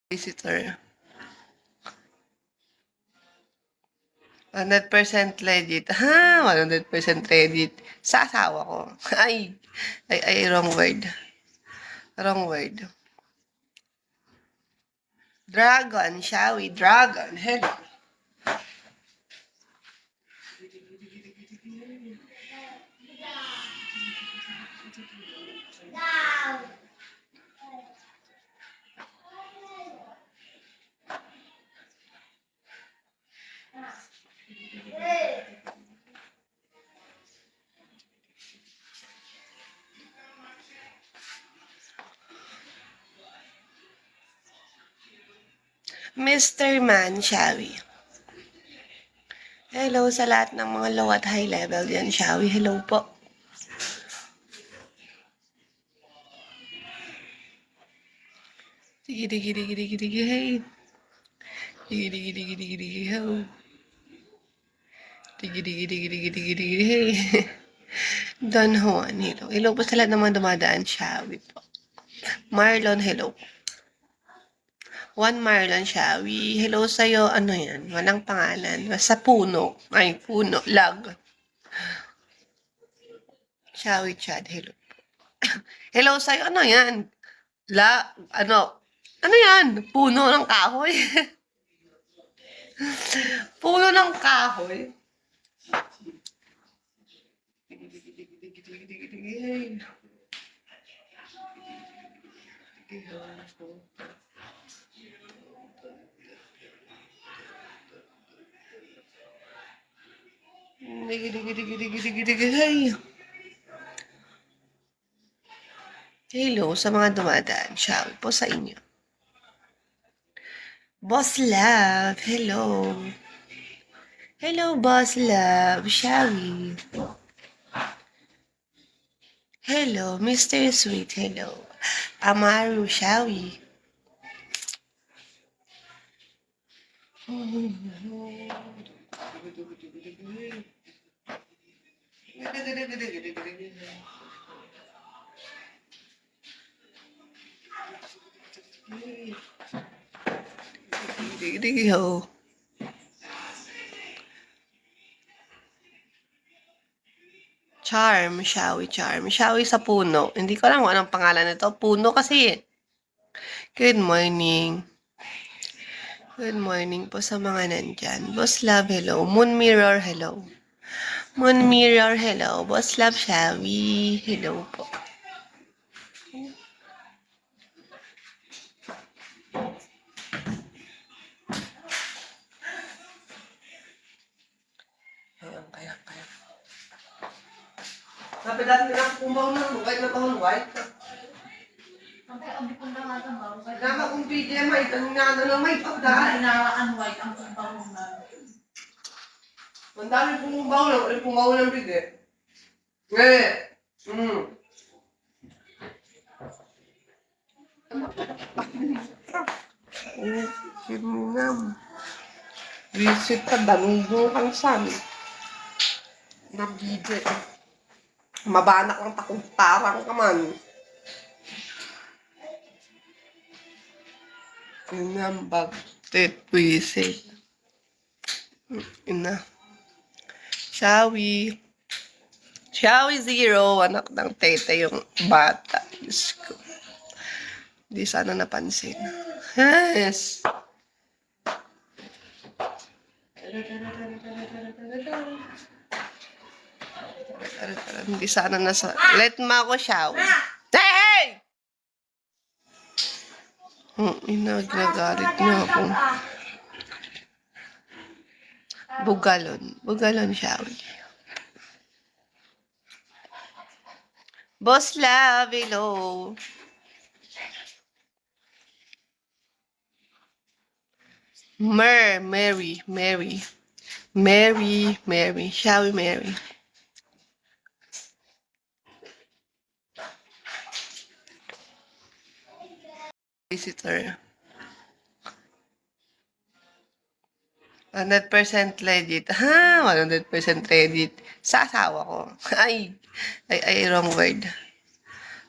Visitor. 100% legit. Ha? 100% legit. Sa asawa ko. Ay, wrong word. Wrong word. Dragon, shall we? Dragon. Hello. Mr. Man, shall we? Hello sa lahat ng mga low at high level dyan, shall we? Hello po. Digi, digi, digi, digi, digi, hey. Digi, digi, digi, digi, digi, ho. Digi, digi, digi, digi, digi, digi, hey. Don Juan, hello. Hello po sa lahat ng mga dumadaan, shall we po? Marlon, hello. Juan Marlon, shall we? Hello sa'yo, ano yan? Walang pangalan. Basta puno. Ay, puno. Lag. Shall we, Chad? Hello. Hello sa'yo, ano yan? Ano yan? Puno ng kahoy? Puno ng kahoy? Hello sa mga dumadaan. Shall we po sa inyo? Boss Love, hello. Hello, Boss Love. Shall we? Hello, Mr. Sweet. Hello. Amaru, shall we? Ho. Charm, shall we, charm. Shall we sa puno. Hindi ko alam kung anong pangalan nito. Puno kasi. Good morning. Good morning po sa mga nandyan. Boss Love, hello. Moon Mirror, hello. Moon Mirror, hello. Boss Love, shall we? Hello po. Kaya. Sabi dati na kumbaw na, white na kahon, white. Nama kung PDM ay, tanong na may pagdaan. Inaan white ang kumbaw na. Ang dami pumumbaw lang, ulit pumaw ng bigay. Ngayon, Sinunam. Visit ka, danugong kang sami. Nabide. Mabanak ang takong-tarang ka man. Sinambag. Visit. Ina. Shall we? Shall we zero? Anak ng tete yung bata. Diyos ko. Hindi sana napansin. Yes. Hindi sana nasa... Let ma ako shower. Hey! Ginagalit niyo ako. Bugalon shower. Boss Love, hello. Mary. Shall we, Mary? Visitor. 100% legit. Ha? 100% legit. Sa asawa ko. Ay, wrong word.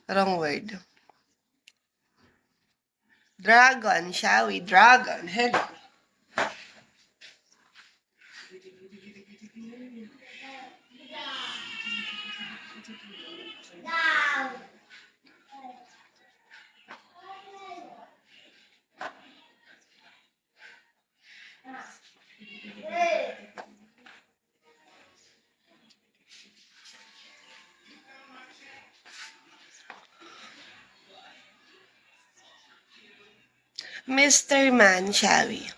Wrong word. Dragon, shall we? Dragon, hello. Mr. Man, shall we?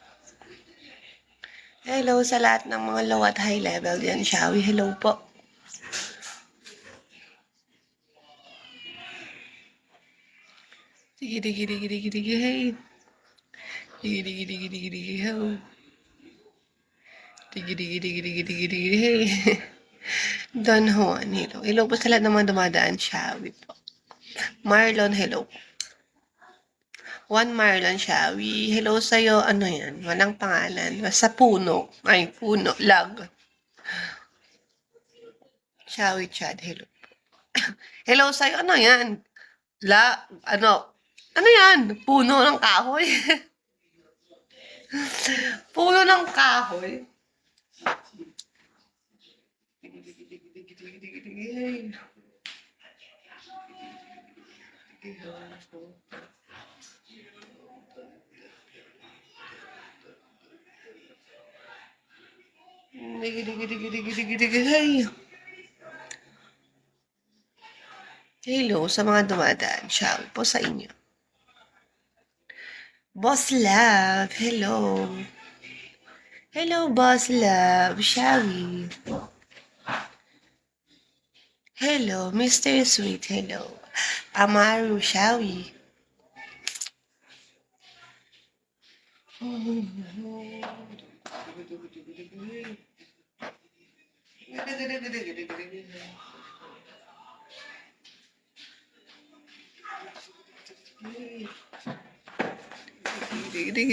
Hello sa lahat ng mga low at high level yan, shall we? Hello po. Digi digi digi digi digi hey. Digi digi digi digi digi ho. Digi digi digi digi digi digi hey. Don Juan, hello. Hello po sa lahat ng mga dumadaan, shall we po. Marlon, hello. Juan Marlon, shall we? Hello sa'yo, ano yan? Walang pangalan. Basta puno. Ay, puno. Lag. Shall we, Chad? Hello. Hello sa'yo, ano yan? Ano yan? Puno ng kahoy? Puno ng kahoy? Hello sa mga dumadaan. Shall we po sa inyo? Boss Love, hello. Hello, Boss Love. Shall we? Hello, Mr. Sweet. Hello. Amaru, shall we?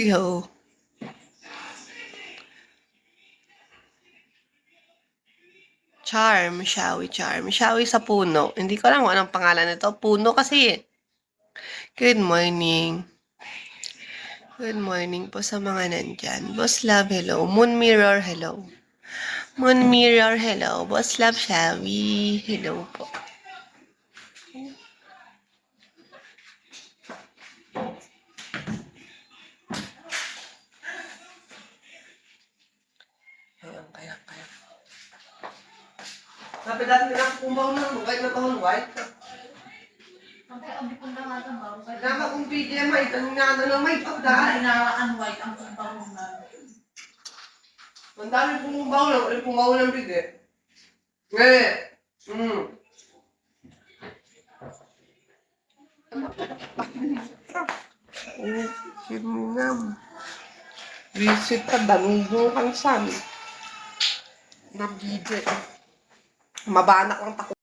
Ho. Charm, shall we? Charm. Shall we sa puno. Hindi ko alam kung anong pangalan nito. Puno kasi. Good morning. Good morning po sa mga nandyan. Boss Love, hello. Moon Mirror, hello. Moon Mirror, hello. Boss Love, shall we? Hello po. Kaya. Sabi dati na kumbaw na, white na tahon, white. Ang punta nga ng bago. Nama kung PDM ay, tanong na lang may pagdaan. Inaan-white ang kumbaw na. Ang dami pumumbaw lang, ulit pumbaw ng bigay. Sinunam. Visit ka, danugong kang sami. Nabigay. Mabanak ang tako.